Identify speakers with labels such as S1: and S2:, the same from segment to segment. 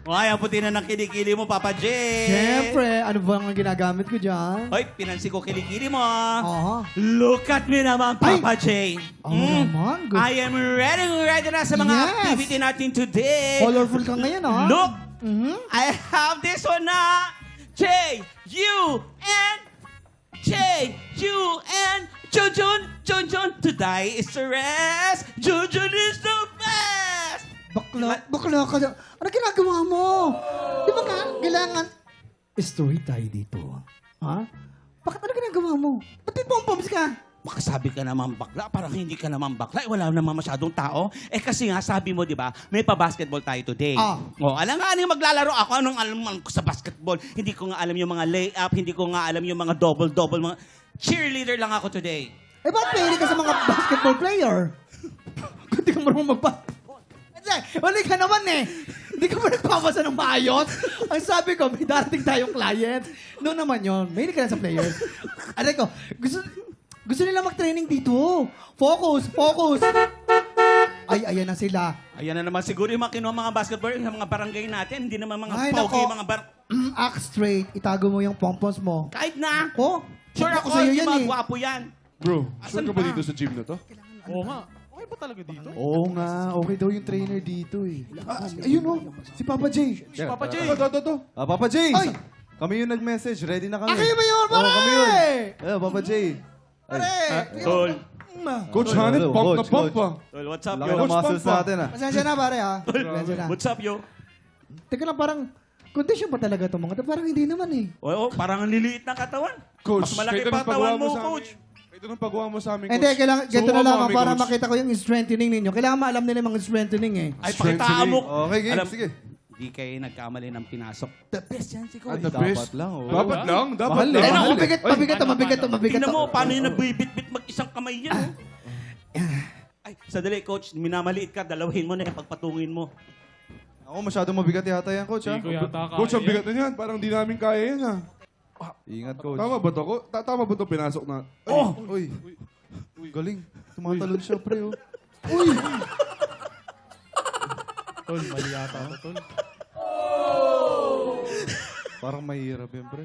S1: Ay, ang puti na ng kilikili mo, Papa J.
S2: Siyempre, ano ba ang ginagamit ko dyan?
S1: Hoy, pinansin ko kilikili mo.
S2: Aha.
S1: Look at me naman, Papa J.
S2: Oo naman. Good.
S1: I am ready na sa mga
S2: Yes.
S1: activity natin today.
S2: Colorful ka ngayon, ha?
S1: Look,
S2: Mhm.
S1: I have this one na. J-U-N. J-U-N. Junjun. Today is the rest. Junjun is the best.
S2: Bakla ka. Ano ginagawa mo? Di ba kailangan story tayo dito? Ha? Bakit ano ginagawa mo? Ba't may pom-poms ka?
S1: Makasabi ka naman bakla, parang hindi ka naman bakla. Wala naman masyadong tao. Eh kasi nga, sabi mo, di ba, may pa-basketball tayo today.
S2: Ah.
S1: O, alam nga, anong maglalaro ako? Anong alam ko sa basketball? Hindi ko nga alam yung mga layup, hindi ko nga alam yung mga double-double, mga cheerleader lang ako today.
S2: Eh, ba't pili ka sa mga basketball player? Kung di ka marunong mag-basketball. Wala ka naman eh. Hindi ka ba nagpapasa ng maayos? Ang sabi ko, may darating tayong client. Noon naman yun. May ka na sa players. Aray ko, gusto nila mag-training dito. Focus. Ay, ayan na sila.
S1: Ayan na naman siguro yung mga kinuha mga basketball, yung mga barangay natin, hindi naman mga
S2: Ay,
S1: pogi,
S2: nako.
S1: mga
S2: Act straight. Itago mo yung pompons mo.
S1: kahit na.
S2: Oh,
S1: Sure
S2: check
S1: ako,
S2: sa'yo
S1: hindi
S2: yan
S1: mga
S2: eh.
S1: gwapo yan.
S3: Bro,
S1: Asan
S3: sure ka ba
S1: pa?
S3: dito sa gym na to?
S4: Oo nga. Okay ba talaga dito?
S5: Oo nga, okay daw yung trainer dito eh. Ayun o, si Papa J.
S4: Si Papa J.
S3: Ito.
S5: Papa J!
S2: Ay!
S5: Kami yung nag-message, ready na kami.
S2: Kayo ba yun, pare?
S5: Oo, kami yun. Papa J.
S2: Pare!
S1: Tol.
S3: Coach Hanit,
S5: Hello,
S3: pump na
S5: coach,
S3: pump
S5: coach.
S3: pa.
S1: Tol, what's up,
S5: Laki
S1: yo?
S5: ng muscles
S3: Pampa.
S5: natin ah.
S2: Pasensya na, pare, ha? Pasensya na.
S1: What's up, yo?
S2: Teka lang, parang condition ba talaga ito mga? Parang hindi naman eh.
S1: Oo, parang ang liliit ng katawan.
S3: Coach,
S1: Mas malaki
S3: kahit
S1: pa
S3: anong pagawa
S1: katawan mo,
S3: sa amin.
S1: coach.
S3: Ito nang pagawa mo sa amin, coach.
S2: Hindi, kailangan, ganito
S3: Subukan
S2: na lang,
S3: mo kami,
S2: para
S3: coach.
S2: makita ko yung strengthening ninyo. Kailangan maalam nila yung mga strengthening eh.
S1: Ay, pakitaan mo.
S5: Okay, game,
S1: Alam,
S5: sige.
S1: Di kayo nagkamali ng pinasok. The best yan si Coach.
S3: The
S5: Dapat
S3: best.
S5: lang, oh.
S3: Dapat lang.
S5: Mahal eh.
S2: Ay, naku,
S5: Mahal eh.
S2: mabigat to.
S1: Tingnan mo, paano yung nagbibit-bit mag-isang kamay yan, oh. Ay, sadali, Coach. Minamaliit ka, dalawahin mo na yung pagpatungin mo.
S5: Ako masyadong mabigat yata yan, coach ha?
S4: Hindi ko yata kaya.
S3: Coach, ang bigat na yan. Parang di namin kaya yan, ha?
S5: Ingat, coach.
S3: Tama ba to? Tama ba to pinasok na? Ay,
S1: Oh!
S5: Uy, galing. Tumatalon siya, pre, oh.
S4: Tol, mali yata ako, tol.
S5: Parang mahirap yan, pre.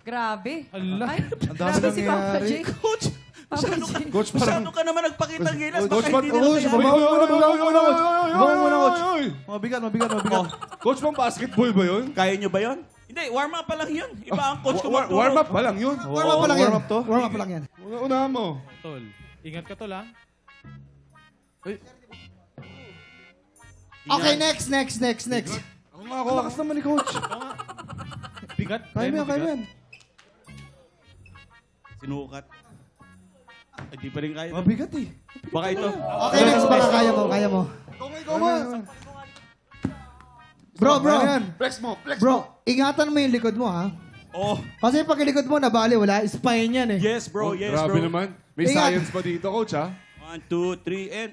S6: Grabe.
S4: Ala.
S6: Ay,
S5: Ang dami
S6: grabe si Papa
S5: nangyari.
S6: J.
S1: Coach,
S6: Papa J.
S5: Coach,
S1: masyado ka naman nagpakita ng gilas.
S5: Coach,
S1: Baka hindi nila
S5: coach,
S1: kaya.
S5: babaw muna, coach. Babaw muna, coach.
S3: Oy!
S5: Mabigat.
S1: Oh,
S3: Coach, pang basketball ba yun?
S1: kaya nyo ba yun? Hindi, warm up pa lang yun. Iba ang coach ko magturo.
S3: Warm up pa lang yun.
S2: Warm up pa lang yan.
S5: Warm up to?
S2: Warm up pa lang yan.
S3: Unahan mo.
S4: Tol, ingat ka, tol, ha?
S2: Okay, next.
S3: Ako nga ako.
S5: Ang lakas naman ni coach.
S4: Bigat.
S5: Kaya mo yan, kaya mo yan.
S1: Sinukat. Ay, di pa rin kaya.
S5: Mabigat eh.
S1: Baka ito.
S2: Okay, next. Baka kaya mo.
S3: Ikaw nga.
S2: Bro.
S3: Flex mo.
S2: Bro, ingatan mo yung likod mo, ha?
S1: Oh,
S2: Kasi pag likod mo, nabali, wala. Spine yan eh.
S1: yes bro, yes
S3: Grabe
S1: bro.
S3: naman. May
S2: Ingat.
S3: science pa dito, coach, ha?
S1: 1, 2, 3, and...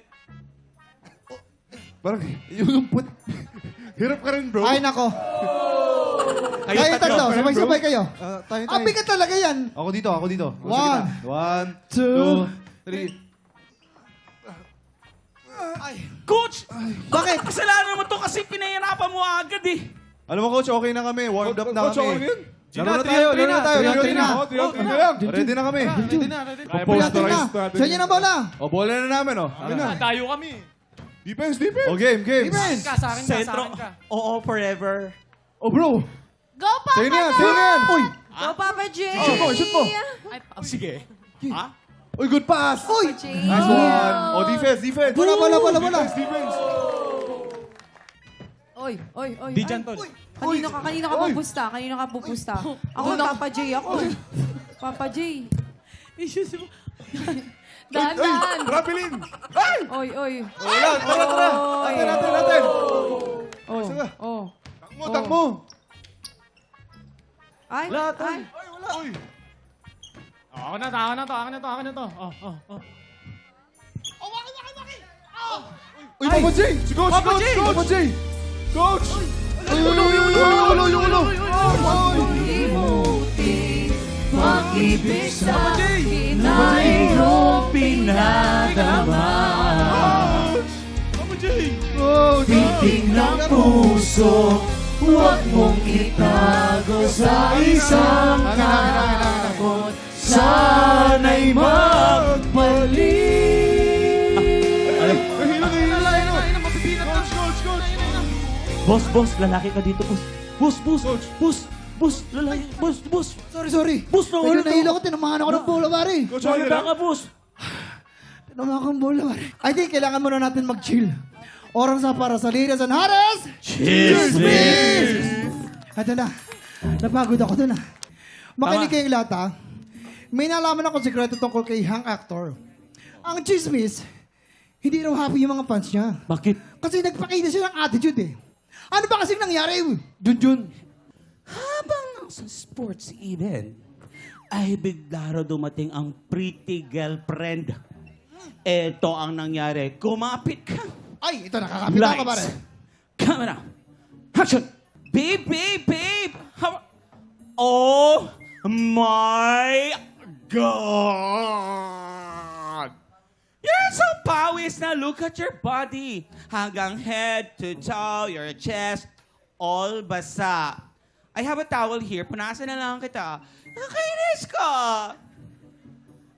S5: Parang yung put.
S3: Hirap ka rin, bro.
S2: Ay, nako.
S1: Kayo
S2: Kayo tatlo,
S3: bro.
S2: sabay-sabay kayo.
S5: Tayo.
S2: Ang bigat talaga yan.
S5: Ako dito.
S2: One.
S5: 1, 2, 3.
S1: Coach!
S2: Bakit?
S1: Kasalanan mo to kasi pinahirapan mo agad eh.
S5: Alam mo, coach, okay na kami. Warmed up na
S3: Coach, okay
S5: kami.
S3: yun?
S5: Laro na tayo.
S2: Three na.
S5: Ready na.
S3: Oh, 3 na lang.
S5: Ready na kami.
S4: Ready na, ready na.
S3: Posterize
S2: Natin na.
S3: natin.
S2: Sa inyo na bola.
S5: O, bola na namin, oh.
S4: Tayo kami.
S3: Defense.
S5: O, game.
S2: Defense.
S4: Sa akin ka, sa
S1: Sentro.
S4: akin ka.
S1: Oo, forever.
S5: O, bro.
S6: Go, Papa
S5: Sa'yo na yan.
S6: J!
S5: Sa'yo na yan. Uy.
S6: Go, Papa J!
S5: Shoot mo.
S1: Sige. Ha?
S5: Uy, good pass.
S2: Uy!
S6: J.
S5: Nice one. O, defense.
S2: Bola.
S3: Defense.
S6: Oy.
S4: Di dyan, tol.
S6: Kanino ka pupusta? Ako, Papa J ako. Papa J. Dahan.
S3: Rapilin.
S6: Oy.
S5: Wala, tara.
S6: Oy.
S5: Natin.
S6: Oh.
S3: Takmo.
S6: Ay.
S3: Uy.
S4: Ako na to. Oh.
S5: Uy, Papa J.
S3: Si Coach.
S4: Papa J.
S3: Papa J. Coach.
S5: Ulo.
S6: Imuti. Pag-ibig sa akin ay iyong pinadama.
S3: Papa J!
S6: Piting ng puso, huwag mong itago sa isang takot. Sana'y magbalik.
S1: Boss, lalaki ka dito, boss. Boss, lalaki, boss.
S2: Sorry.
S1: Boss,
S2: Medyo nahilo ko, tinamaan ako ng bola, pare.
S3: Coach, okay
S1: Wala
S3: lang?
S1: ka, boss.
S2: Tinamaan ko ng bola, pare. I think kailangan muna natin mag-chill. Oras na para sa Ladies and Hares.
S1: Chismis!
S2: Ito na. Napagod ako doon ah. Makinig kayong lahat ah. May nalaman akong sikreto tungkol kay Hank Actor. Ang chismis, hindi raw happy yung mga fans niya.
S1: Bakit?
S2: Kasi nagpakita siya ng attitude eh. Ano ba kasing nangyari? Junjun.
S1: Habang nasa sports event, ay bigla raw dumating ang pretty girlfriend. Ito ang nangyari. Kumapit ka.
S2: Ay, ito nakakapit ako pare.
S1: Camera. Action. Babe. How... Oh my God! You're so pawis na. Look at your body. Hanggang head to toe, your chest, all basa. I have a towel here. Punasan na lang kita. Nakainis ka.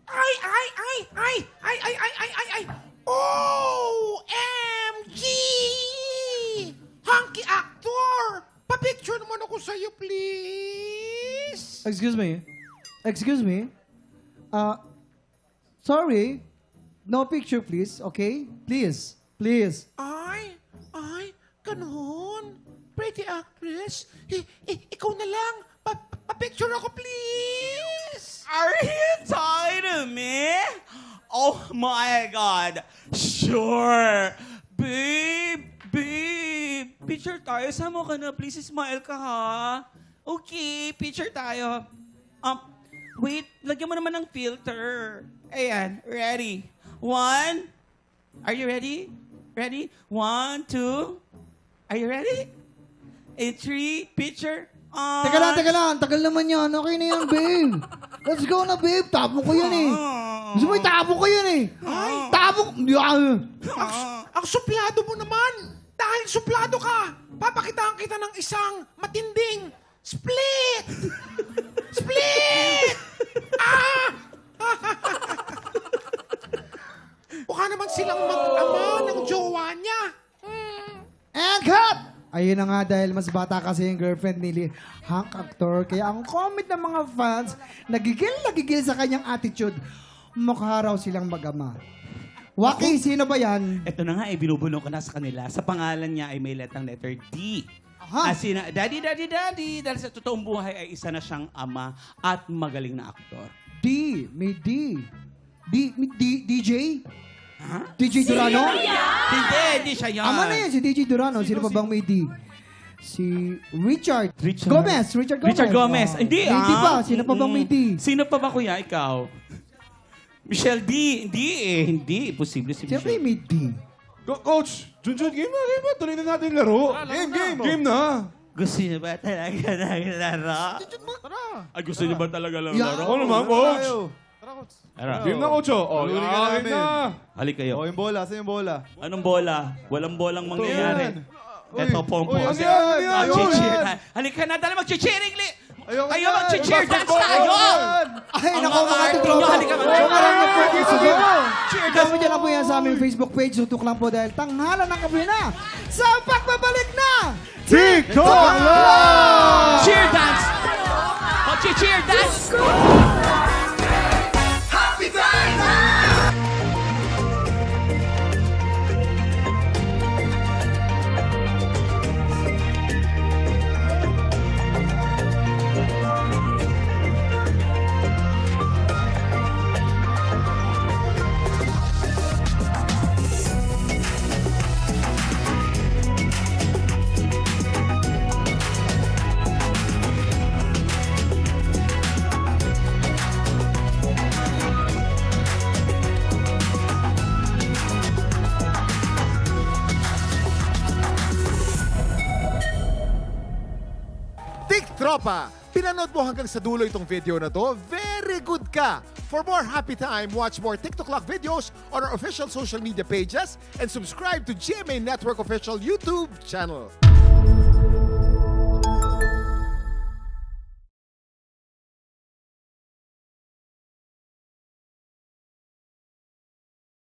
S1: Ay!
S7: OMG! Hunky Actor! Pa-picture naman ako sa'yo, please!
S2: Excuse me. Sorry. No picture, please. Okay? Please.
S7: Ay, ganun. Pretty actress. Ikaw na lang. Pa-picture ako, please!
S1: Are you talking to me? Oh my God. Sure. Babe. Picture tayo. Sama ka na. Please smile ka ha. Okay, picture tayo. Wait. Lagyan mo naman ng filter. Ayan. Ready. 1. Are you ready? Ready? 1, 2. Are you ready? 3. Picture.
S2: Teka lang. Tagal naman yan. Okay na yan, babe. Let's go na, babe. Tapon ko yan eh. Gusto mo itapon ko yan eh. Tapon.
S7: Ang suplado mo naman! Dahil suplado ka, papakitaan kita ng isang matinding split! Split! Mukha naman silang mag-ama ng jowa niya.
S2: And cut! Ayun na nga dahil mas bata kasi yung girlfriend ni Hank Actor. Kaya ang comment ng mga fans, nagigil sa kanyang attitude. Mukha raw silang mag-ama. Waki, sino ba yan?
S1: Ito na nga, binubulong ko na sa kanila. Sa pangalan niya ay may letang letter D.
S2: Aha.
S1: As in, daddy. Dahil sa totoong buhay ay isa na siyang ama at magaling na aktor.
S2: D. May D. DJ?
S1: Ha?
S2: DJ Durano?
S1: Hindi siya yan.
S2: Ama na yan, si DJ Durano. Sino pa bang may D? Si Richard
S1: Richard.
S2: Gomez.
S1: Richard Gomez. Hindi
S2: Hindi pa. Sino pa bang may D?
S1: Sino pa ba kuya? Ikaw? Michelle D. Hindi. Posible si
S2: Siyempre
S1: Michelle.
S2: may D.
S3: Coach, Junjun, game na. Tuloy na natin laro. Game na.
S1: Gusto niyo ba talaga naglaro? Ay, gusto niyo ba talaga
S3: Ako
S1: naglaro?
S3: naman, Coach.
S1: Tara.
S3: Game na, Coach. Oh,
S5: Tuloy ka
S3: game
S5: namin.
S3: na.
S1: Halik kayo.
S5: yung bola. Saan yung bola?
S1: Anong bola? Walang bolang mangyayari. Ito, Pongpong.
S3: Ano yan?
S1: Cheer na. Halika na, dala mag-cheering.
S5: Ayoko
S1: Tayo
S5: yan.
S1: mag-cheer dance tayo!
S2: Ay,
S1: Ang
S2: naku
S1: mga
S2: mga
S1: arte
S2: tropa.
S1: nyo, halika ka.
S2: So, maraming pwede sa
S1: Cheer
S2: Comment nyo lang po yan sa aming Facebook page. Tutok lang po dahil tanghalan ng gabi na sa pagbabalik na
S3: TikTok Live!
S1: Cheer dance! Mag-cheer dance!
S8: Tik Tropa,
S7: pinanood mo hanggang sa dulo itong video na to, very good ka! For more happy time, watch more TikTok Clock videos on our official social media pages and subscribe to GMA Network official YouTube channel.